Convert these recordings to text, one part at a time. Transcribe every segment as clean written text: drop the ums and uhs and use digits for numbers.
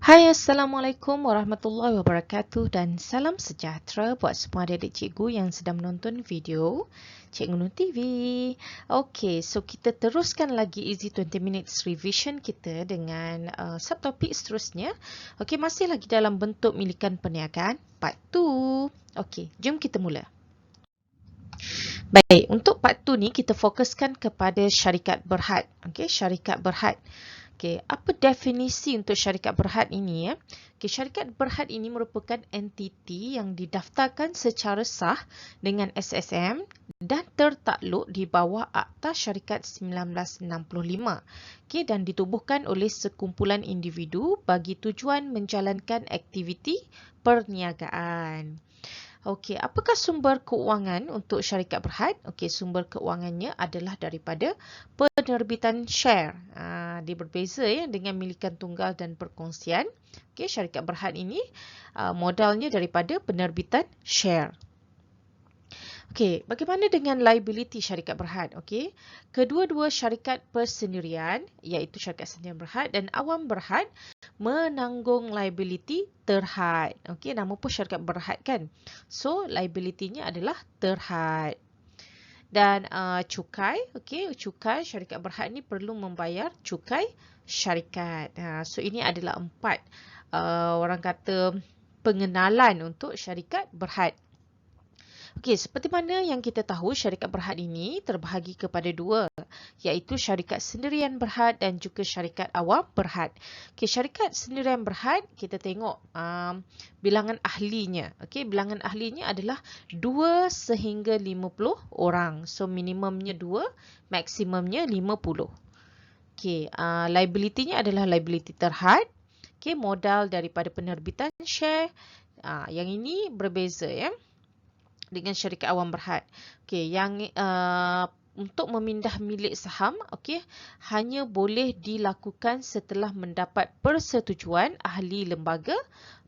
Hai, Assalamualaikum warahmatullahi wabarakatuh dan salam sejahtera buat semua adik-adik cikgu yang sedang menonton video Cikgu Nur TV. Okey, so kita teruskan lagi Easy 20 Minutes Revision kita dengan subtopik seterusnya. Okey, masih lagi dalam bentuk milikan perniagaan part 2. Okey, jom kita mula. Baik, untuk part 2 ni kita fokuskan kepada syarikat berhad. Okey, syarikat berhad. Okey, apa definisi untuk syarikat berhad ini ya? Okey, syarikat berhad ini merupakan entiti yang didaftarkan secara sah dengan SSM dan tertakluk di bawah Akta Syarikat 1965. Okey, dan ditubuhkan oleh sekumpulan individu bagi tujuan menjalankan aktiviti perniagaan. Okey, apakah sumber keuangan untuk syarikat berhad? Okey, sumber keuangannya adalah daripada penerbitan share. Dia berbeza ya dengan milikan tunggal dan perkongsian. Okey, syarikat berhad ini modalnya daripada penerbitan share. Okey, bagaimana dengan liability syarikat berhad? Okey, kedua-dua syarikat persendirian iaitu syarikat sendirian berhad dan awam berhad menanggung liability terhad. Okey, nama pun syarikat berhad kan. So, liability-nya adalah terhad. Dan cukai, okey, cukai syarikat berhad ni perlu membayar cukai syarikat. So, ini adalah 4 orang kata pengenalan untuk syarikat berhad. Okey, seperti mana yang kita tahu, syarikat berhad ini terbahagi kepada 2, iaitu syarikat sendirian berhad dan juga syarikat awam berhad. Okey, syarikat sendirian berhad, kita tengok bilangan ahlinya. Okey, bilangan ahlinya adalah 2 sehingga 50 orang. So, minimumnya 2, maksimumnya 50. Okey, liability-nya adalah liability terhad. Okey, modal daripada penerbitan share. Yang ini berbeza ya dengan syarikat awam berhad. Okey, yang untuk memindah milik saham, okey, hanya boleh dilakukan setelah mendapat persetujuan ahli lembaga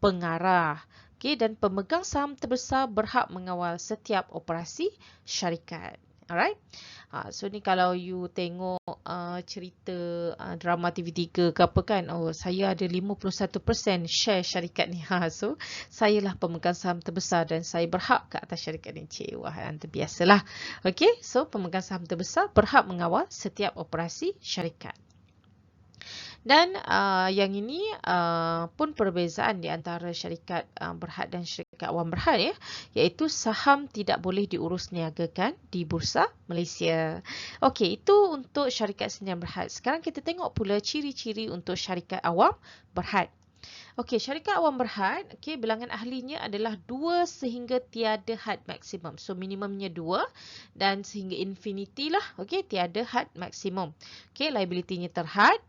pengarah. Okey, dan pemegang saham terbesar berhak mengawal setiap operasi syarikat. Alright. So ni kalau you tengok cerita drama TV3 ke apa kan, oh saya ada 51% share syarikat ni. So sayalah pemegang saham terbesar dan saya berhak ke atas syarikat ni. Wah, terbiasalah. Okey, so pemegang saham terbesar berhak mengawal setiap operasi syarikat. Dan yang ini pun perbezaan di antara syarikat berhad dan syarikat awam berhad ya, iaitu saham tidak boleh diurus niagakan di Bursa Malaysia. Okey, itu untuk syarikat sendirian berhad. Sekarang kita tengok pula ciri-ciri untuk syarikat awam berhad. Okey, syarikat awam berhad, okey, bilangan ahlinya adalah 2 sehingga tiada had maksimum. So, minimumnya 2 dan sehingga infinity lah, okey, tiada had maksimum. Okey, liability-nya terhad.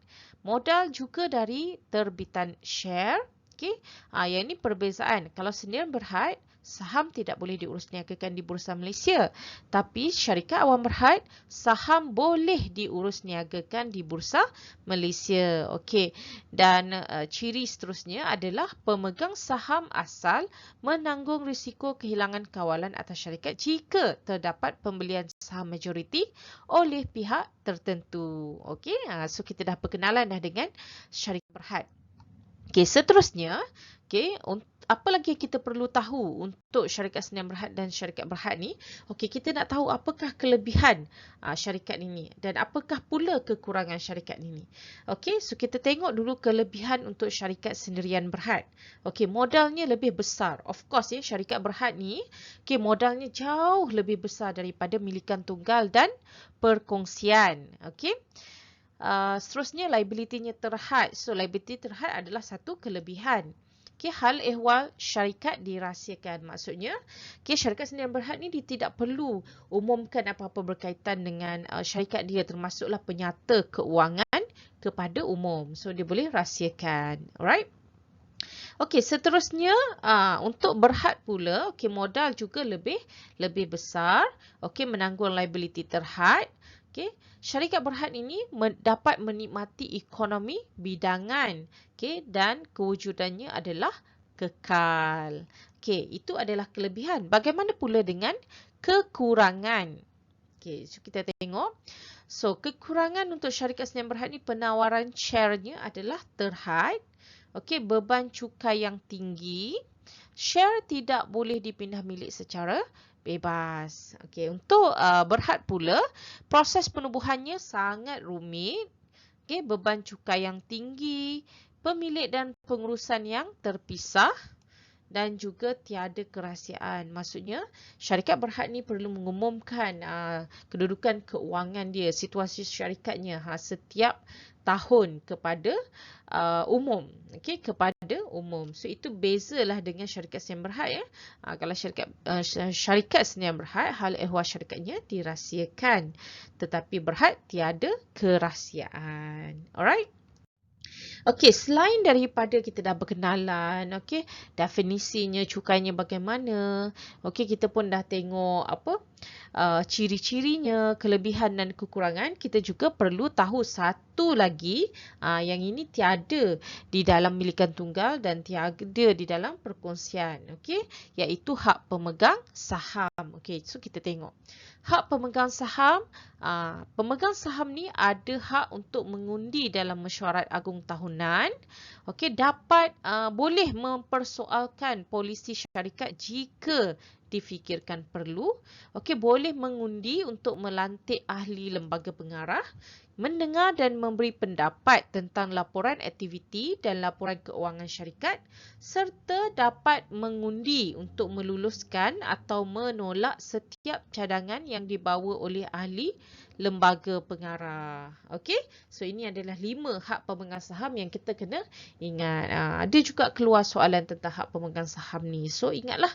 Modal juga dari terbitan share. Okey, yang ini perbezaan. Kalau sendirian berhad, saham tidak boleh diurus niagakan di Bursa Malaysia. Tapi syarikat awam berhad, saham boleh diurus niagakan di Bursa Malaysia. Okey, dan ciri seterusnya adalah pemegang saham asal menanggung risiko kehilangan kawalan atas syarikat jika terdapat pembelian saham majoriti oleh pihak tertentu. Okey, so kita dah perkenalan dah dengan syarikat berhad. Okey, seterusnya, okey, apa lagi yang kita perlu tahu untuk syarikat sendirian berhad dan syarikat berhad ni? Okey, kita nak tahu apakah kelebihan syarikat ini dan apakah pula kekurangan syarikat ini. Okey, so kita tengok dulu kelebihan untuk syarikat sendirian berhad. Okey, modalnya lebih besar. Of course ya, syarikat berhad ni, okey, modalnya jauh lebih besar daripada milikan tunggal dan perkongsian. Okey. Seterusnya liability-nya terhad. So, liability terhad adalah satu kelebihan. Okay, hal ehwal syarikat dirahsiakan. Maksudnya, okay, syarikat sendirian berhad ni dia tidak perlu umumkan apa-apa berkaitan dengan syarikat dia, termasuklah penyata keuangan kepada umum. So, dia boleh rahsiakan. Alright? Okey, seterusnya untuk berhad pula, okey, modal juga lebih besar. Okey, menanggung liability terhad. Okey, syarikat berhad ini dapat menikmati ekonomi bidangan, okey, dan kewujudannya adalah kekal. Okey, itu adalah kelebihan. Bagaimana pula dengan kekurangan? Okey, so kita tengok. So, kekurangan untuk syarikat sendirian berhad ni penawaran share-nya adalah terhad. Okey, beban cukai yang tinggi. Share tidak boleh dipindah milik secara bebas. Okey, untuk berhad pula, proses penubuhannya sangat rumit. Okey, beban cukai yang tinggi, pemilik dan pengurusan yang terpisah dan juga tiada kerahsiaan. Maksudnya, syarikat berhad ni perlu mengumumkan kedudukan keuangan dia, situasi syarikatnya setiap tahun kepada umum. Okey, kepada umum. So, itu bezalah dengan syarikat sendirian berhad ya. Kalau syarikat sendirian berhad, hal ehwal syarikatnya dirahsiakan. Tetapi berhad tiada kerahsiaan. Alright? Okey, selain daripada kita dah berkenalan, okey, definisinya, cukainya bagaimana, okey, kita pun dah tengok ciri-cirinya, kelebihan dan kekurangan, kita juga perlu tahu satu lagi yang ini tiada di dalam milikan tunggal dan tiada di dalam perkongsian, okey, iaitu hak pemegang saham. Okey, so kita tengok. Hak pemegang saham, pemegang saham ni ada hak untuk mengundi dalam mesyuarat agung tahunan. Okey, dapat boleh mempersoalkan polisi syarikat jika difikirkan perlu. Okey, boleh mengundi untuk melantik ahli lembaga pengarah, mendengar dan memberi pendapat tentang laporan aktiviti dan laporan keuangan syarikat, serta dapat mengundi untuk meluluskan atau menolak setiap cadangan yang dibawa oleh ahli lembaga pengarah. Okey, so ini adalah 5 hak pemegang saham yang kita kena ingat. Ada juga keluar soalan tentang hak pemegang saham ni. So ingatlah.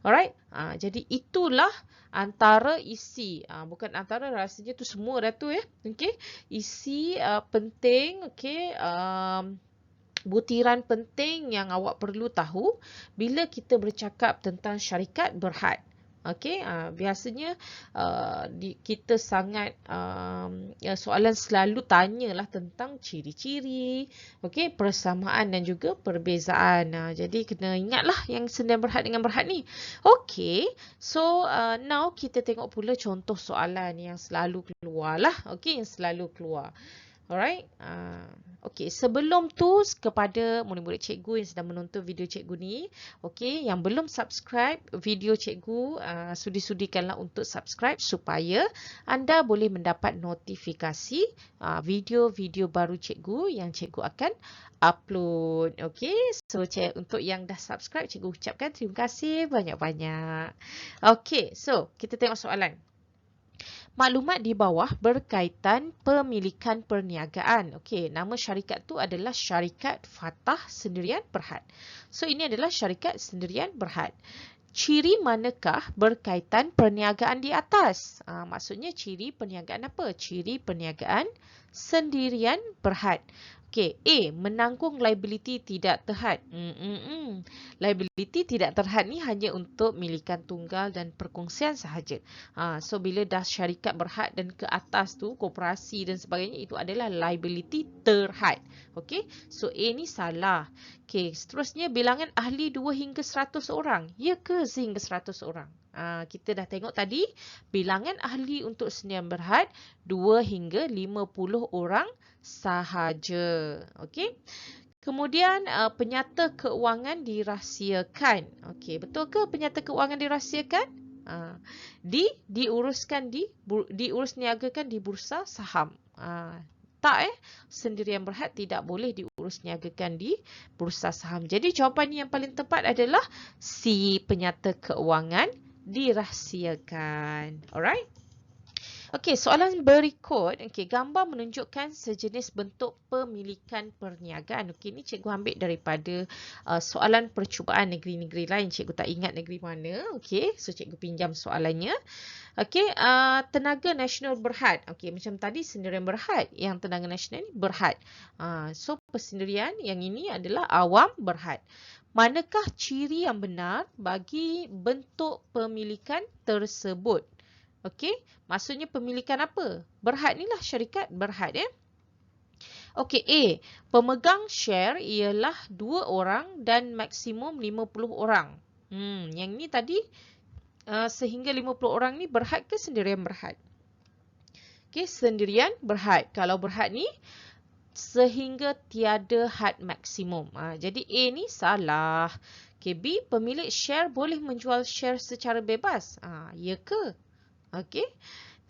Alright. Jadi itulah antara isi, bukan antara, rasanya tu semua dah tu ya. Okey, isi penting, okey, butiran penting yang awak perlu tahu bila kita bercakap tentang syarikat berhad. Okey, biasanya kita sangat soalan selalu tanyalah tentang ciri-ciri, okey, persamaan dan juga perbezaan. Jadi kena ingatlah yang sendirian berhad dengan berhad ni. Okey, so now kita tengok pula contoh soalan yang selalu keluar lah. Okey, yang selalu keluar. Alright. Okey, sebelum tu kepada murid-murid cikgu yang sedang menonton video cikgu ni, okey, yang belum subscribe video cikgu, sudi-sudikanlah untuk subscribe supaya anda boleh mendapat notifikasi video-video baru cikgu yang cikgu akan upload. Okey, so untuk yang dah subscribe, cikgu ucapkan terima kasih banyak-banyak. Okey, so kita tengok soalan. Maklumat di bawah berkaitan pemilikan perniagaan. Okey, nama syarikat tu adalah Syarikat Fatah Sendirian Berhad. So, ini adalah syarikat sendirian berhad. Ciri manakah berkaitan perniagaan di atas? Maksudnya ciri perniagaan apa? Ciri perniagaan sendirian berhad. Okey, A. Menanggung liability tidak terhad. Liability tidak terhad ni hanya untuk milikan tunggal dan perkongsian sahaja. So, bila dah syarikat berhad dan ke atas tu, koperasi dan sebagainya, itu adalah liability terhad. Okey, so A ni salah. Okey, seterusnya bilangan ahli 2 hingga 100 orang. Ya ke sehingga 100 orang? Kita dah tengok tadi, bilangan ahli untuk sendirian berhad 2 hingga 50 orang sahaja. Okey. Kemudian penyata keuangan dirahsiakan. Okey, betul ke penyata keuangan dirahsiakan? Diurus niagakan di bursa saham. Tak sendirian berhad tidak boleh diurus niagakan di bursa saham. Jadi jawapan yang paling tepat adalah C, penyata keuangan dirahsiakan. Alright? Okey, soalan berikut. Okey, gambar menunjukkan sejenis bentuk pemilikan perniagaan. Okey, ni cikgu ambil daripada soalan percubaan negeri-negeri lain. Cikgu tak ingat negeri mana. Okey, so cikgu pinjam soalannya. Okey, tenaga nasional berhad. Okey, macam tadi sendirian berhad. Yang tenaga nasional ni berhad. So, persendirian yang ini adalah awam berhad. Manakah ciri yang benar bagi bentuk pemilikan tersebut? Okey, maksudnya pemilikan apa? Berhad ni lah syarikat berhad ya. Okey, A. Pemegang share ialah 2 orang dan maksimum 50 orang. Yang ni tadi sehingga 50 orang ni berhad ke sendirian berhad? Okey, sendirian berhad. Kalau berhad ni sehingga tiada had maksimum. Jadi A ni salah. Okey, B, pemilik share boleh menjual share secara bebas. Ya ke? Okey.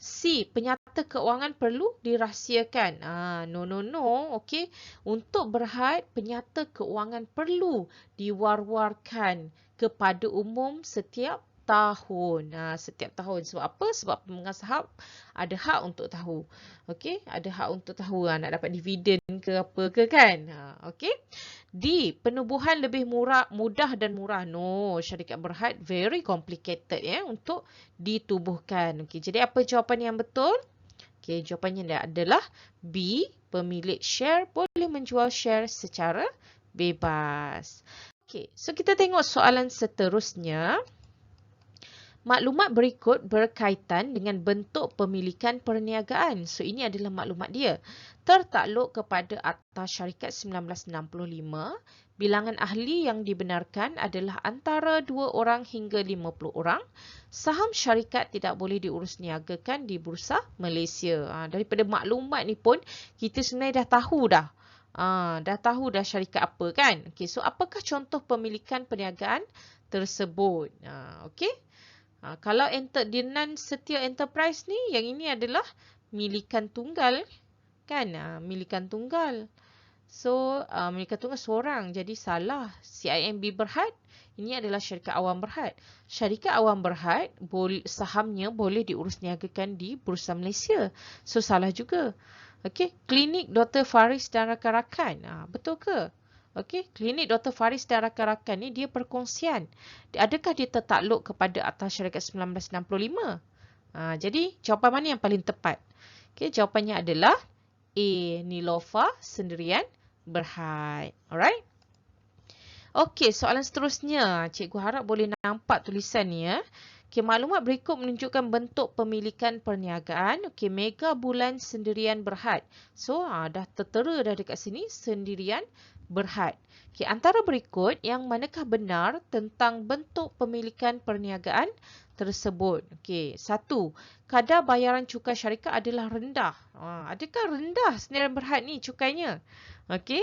C, penyata keuangan perlu dirahsiakan. No. Okey. Untuk berhad, penyata keuangan perlu diwar-warkan kepada umum setiap tahun. Setiap tahun. Sebab apa? Sebab pemegang saham ada hak untuk tahu. Okey, ada hak untuk tahu nak dapat dividen ke apa ke kan. Okey. D, penubuhan lebih mudah dan murah. No, syarikat berhad very complicated untuk ditubuhkan. Okey, jadi apa jawapan yang betul? Okey, jawapannya adalah B, pemilik share boleh menjual share secara bebas. Okey, so kita tengok soalan seterusnya. Maklumat berikut berkaitan dengan bentuk pemilikan perniagaan. So, ini adalah maklumat dia. Tertakluk kepada Akta Syarikat 1965, bilangan ahli yang dibenarkan adalah antara 2 orang hingga 50 orang. Saham syarikat tidak boleh diurusniagakan di Bursa Malaysia. Daripada maklumat ni pun, kita sebenarnya dah tahu dah. Dah tahu dah syarikat apa kan? Okay, so, apakah contoh pemilikan perniagaan tersebut? Okey. Kalau Dinan Setia Enterprise ni, yang ini adalah milikan tunggal kan? Milikan tunggal. So, milikan tunggal seorang. Jadi salah. CIMB Berhad, ini adalah syarikat awam berhad. Syarikat awam berhad, sahamnya boleh diurusniagakan di Bursa Malaysia. So, salah juga. Okey, klinik Dr. Faris dan rakan-rakan. Betul ke? Okey, klinik Dr. Faris dan rakan-rakan ni dia perkongsian. Adakah dia tertakluk kepada Akta Syarikat 1965? Jadi, jawapan mana yang paling tepat? Okey, jawapannya adalah A, Nilofa sendirian berhad. Alright? Okey, soalan seterusnya. Cikgu harap boleh nampak tulisan ni ya. Okey, maklumat berikut menunjukkan bentuk pemilikan perniagaan. Okey, Mega Bulan sendirian berhad. So, dah tertera dah dekat sini sendirian berhad. Okey, antara berikut yang manakah benar tentang bentuk pemilikan perniagaan tersebut? Okey, 1. Kadar bayaran cukai syarikat adalah rendah. Adakah rendah sendirian berhad ni cukainya? Okey.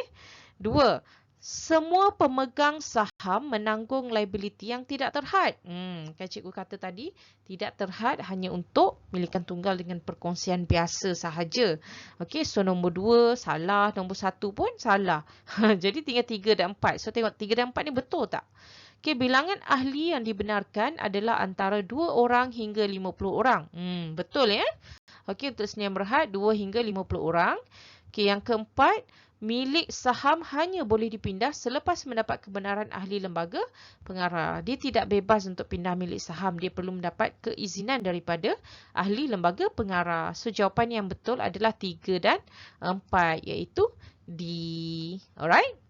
2. Semua pemegang saham menanggung liability yang tidak terhad. Kan cikgu kata tadi, tidak terhad hanya untuk milikan tunggal dengan perkongsian biasa sahaja. Okey, so nombor 2 salah, nombor 1 pun salah. Jadi tinggal 3 dan 4. So tengok 3 dan 4 ni betul tak? Okey, bilangan ahli yang dibenarkan adalah antara 2 orang hingga 50 orang. Betul ya? Okey, untuk sendirian berhad 2 hingga 50 orang. Okey, yang keempat, milik saham hanya boleh dipindah selepas mendapat kebenaran ahli lembaga pengarah. Dia tidak bebas untuk pindah milik saham. Dia perlu mendapat keizinan daripada ahli lembaga pengarah. So, jawapan yang betul adalah 3 dan 4 iaitu D. Alright?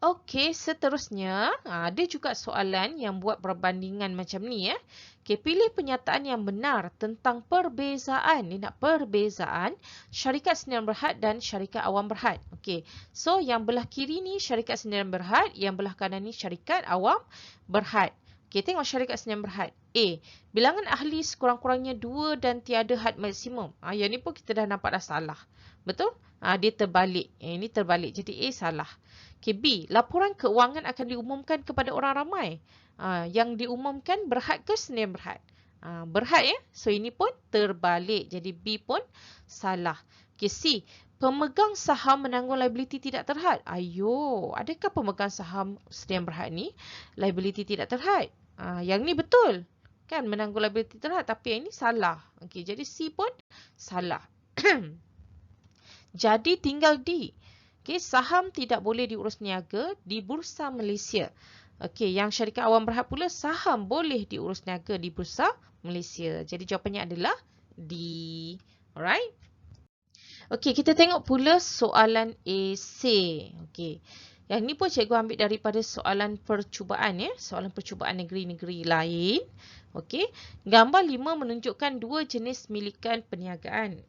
Okey, seterusnya ada juga soalan yang buat perbandingan macam ni ya. Okey, pilih penyataan yang benar tentang perbezaan. Ni nak perbezaan syarikat sendirian berhad dan syarikat awam berhad. Okey. So yang belah kiri ni syarikat sendirian berhad, yang belah kanan ni syarikat awam berhad. Okey, tengok syarikat sendirian berhad. A, bilangan ahli sekurang-kurangnya 2 dan tiada had maksimum. Yang ni pun kita dah nampak dah salah. Betul? Dia terbalik. Ini terbalik. Jadi A salah. Okay, B, laporan keuangan akan diumumkan kepada orang ramai. Yang diumumkan berhad ke sendirian berhad? Berhad ya. So, ini pun terbalik. Jadi, B pun salah. Okay, C, pemegang saham menanggung liability tidak terhad. Adakah pemegang saham sendirian berhad ni liability tidak terhad? Yang ni betul. Kan, menanggung liability terhad. Tapi yang ini salah. Okay, jadi C pun salah. Jadi, tinggal D. Okay, saham tidak boleh diurus niaga di Bursa Malaysia. Okey, yang syarikat awam berhad pula saham boleh diurus niaga di Bursa Malaysia. Jadi jawapannya adalah D. Alright? Okey, kita tengok pula soalan AC. Okey. Yang ni pun cikgu ambil daripada soalan percubaan ya, soalan percubaan negeri-negeri lain. Okey. Gambar 5 menunjukkan 2 jenis milikan perniagaan.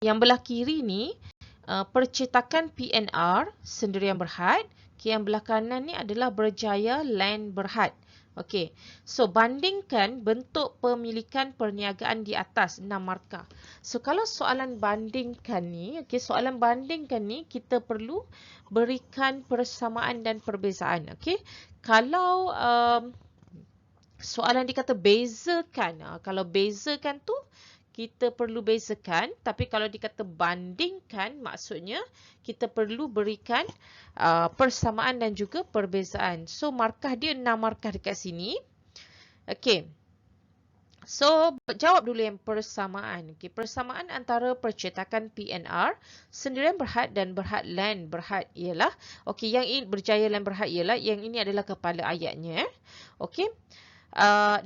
Yang belah kiri ni percetakan PNR sendirian berhad. Yang belah kanan ni adalah Berjaya Land Berhad. Okey. So bandingkan bentuk pemilikan perniagaan di atas 6 markah. So kalau soalan bandingkan ni, soalan bandingkan ni kita perlu berikan persamaan dan perbezaan. Okey. Kalau soalan dikata bezakan, kalau bezakan tu kita perlu bezakan, tapi kalau dikata bandingkan maksudnya kita perlu berikan persamaan dan juga perbezaan. So markah dia 6 markah dekat sini. Okey. So jawab dulu yang persamaan. Okey, persamaan antara percetakan PNR, Sendirian Berhad dan Berhad Land Berhad ialah, okey, yang ini Berjaya Land Berhad ialah, yang ini adalah kepala ayatnya. Okey.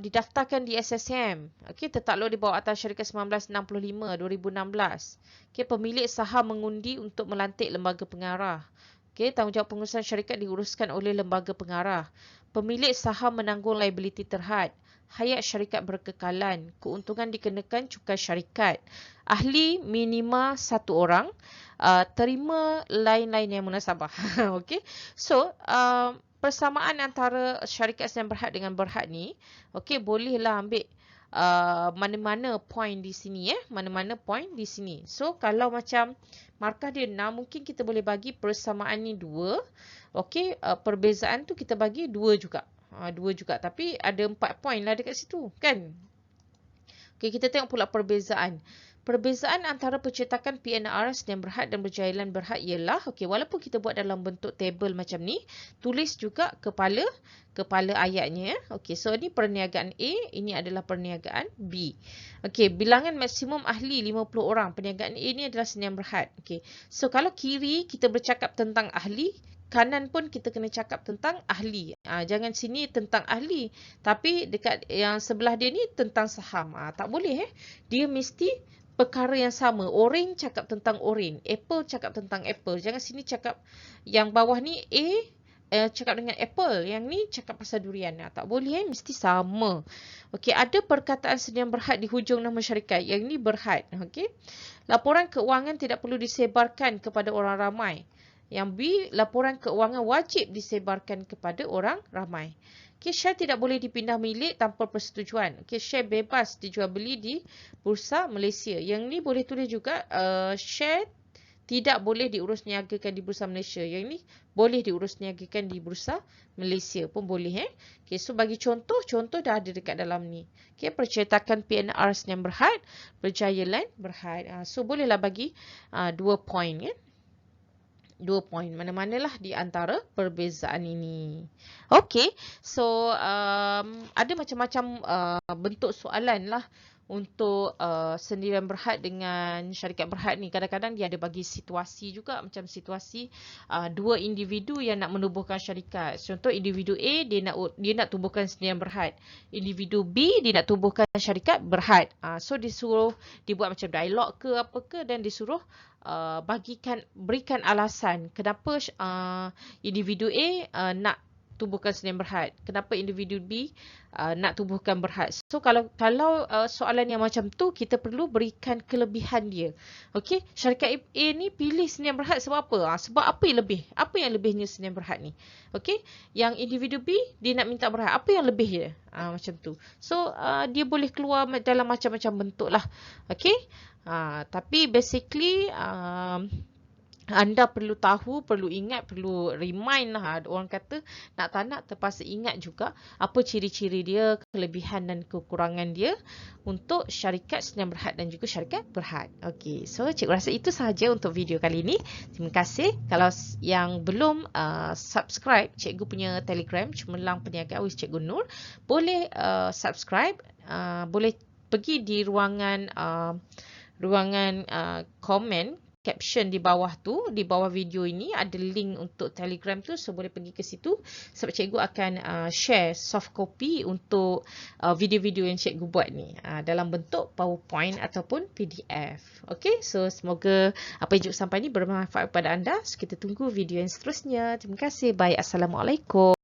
Didaftarkan di SSM. Okey, tertakluk di bawah atas Syarikat 1965 2016. Okey, pemilik saham mengundi untuk melantik lembaga pengarah. Okey, tanggungjawab pengurusan syarikat diuruskan oleh lembaga pengarah. Pemilik saham menanggung liability terhad. Hayat syarikat berkekalan. Keuntungan dikenakan cukai syarikat. Ahli minima 1 orang. Terima lain-lain yang munasabah. Okey. So, persamaan antara syarikat Sendirian Berhad dengan Berhad ni, okey, bolehlah ambil mana-mana point di sini, mana-mana point di sini. So kalau macam markah dia 6, mungkin kita boleh bagi persamaan ni 2. Okey, perbezaan tu kita bagi 2 juga. 2 juga, tapi ada 4 point lah dekat situ, kan? Okey, kita tengok pula perbezaan. Perbezaan antara percetakan PNR Sendirian Berhad dan Berjaya Land Berhad ialah, okey, walaupun kita buat dalam bentuk table macam ni, tulis juga kepala ayatnya. Okey, so ni perniagaan A, ini adalah perniagaan B. Okey, bilangan maksimum ahli 50 orang. Perniagaan A ni adalah Sendirian Berhad. Okey, so kalau kiri kita bercakap tentang ahli, kanan pun kita kena cakap tentang ahli. Jangan sini tentang ahli, tapi dekat yang sebelah dia ni tentang saham. Tak boleh. Dia mesti perkara yang sama. Orange cakap tentang orange. Apple cakap tentang apple. Jangan sini cakap yang bawah ni cakap dengan apple. Yang ni cakap pasal durian. Tak boleh. Mesti sama. Okey, ada perkataan Sendirian Berhad di hujung nama syarikat. Yang ni Berhad. Okey. Laporan keuangan tidak perlu disebarkan kepada orang ramai. Yang B, laporan keuangan wajib disebarkan kepada orang ramai. Okay, share tidak boleh dipindah milik tanpa persetujuan. Okay, share bebas dijual beli di Bursa Malaysia. Yang ni boleh tulis juga, share tidak boleh diurus niagakan di Bursa Malaysia. Yang ni boleh diurus niagakan di Bursa Malaysia pun boleh. Okay, so bagi contoh dah ada dekat dalam ni. Okay, percetakan PNR Sendirian Berhad, Berjaya Land Berhad. So bolehlah bagi 2 point. 2 point mana-manalah di antara perbezaan ini. Okey, so ada macam-macam bentuk soalan lah untuk Sendirian Berhad dengan Syarikat Berhad ni. Kadang-kadang dia ada bagi situasi juga, macam situasi dua individu yang nak menubuhkan syarikat. Contoh individu A dia nak tubuhkan Sendirian Berhad. Individu B dia nak tubuhkan Syarikat Berhad. So disuruh dibuat macam dialog ke apa ke, dan disuruh berikan alasan kenapa individu A nak tubuhkan Sendirian Berhad, kenapa individu B nak tubuhkan Berhad. So kalau soalan yang macam tu, kita perlu berikan kelebihan dia. Okey, syarikat A ni pilih Sendirian Berhad sebab apa? Sebab apa yang lebih? Apa yang lebihnya Sendirian Berhad ni? Okey, yang individu B dia nak minta Berhad, apa yang lebih dia? Macam tu. So dia boleh keluar dalam macam-macam bentuk lah. Okey. Tapi basically anda perlu tahu, perlu ingat, perlu remind lah. Orang kata nak tak nak terpaksa ingat juga apa ciri-ciri dia, kelebihan dan kekurangan dia untuk syarikat Sendirian Berhad dan juga Syarikat Berhad. Okey, so cikgu rasa itu sahaja untuk video kali ini. Terima kasih. Kalau yang belum subscribe cikgu punya Telegram Cemerlang Perniagaan with Cikgu Nur, boleh subscribe, boleh pergi di ruangan komen caption di bawah tu, di bawah video ini ada link untuk Telegram tu, so boleh pergi ke situ sebab cikgu akan share soft copy untuk video-video yang cikgu buat ni dalam bentuk PowerPoint ataupun PDF. Okey, so semoga apa yang cikgu sampai ni bermanfaat kepada anda. So kita tunggu video yang seterusnya. Terima kasih. Bye. Assalamualaikum.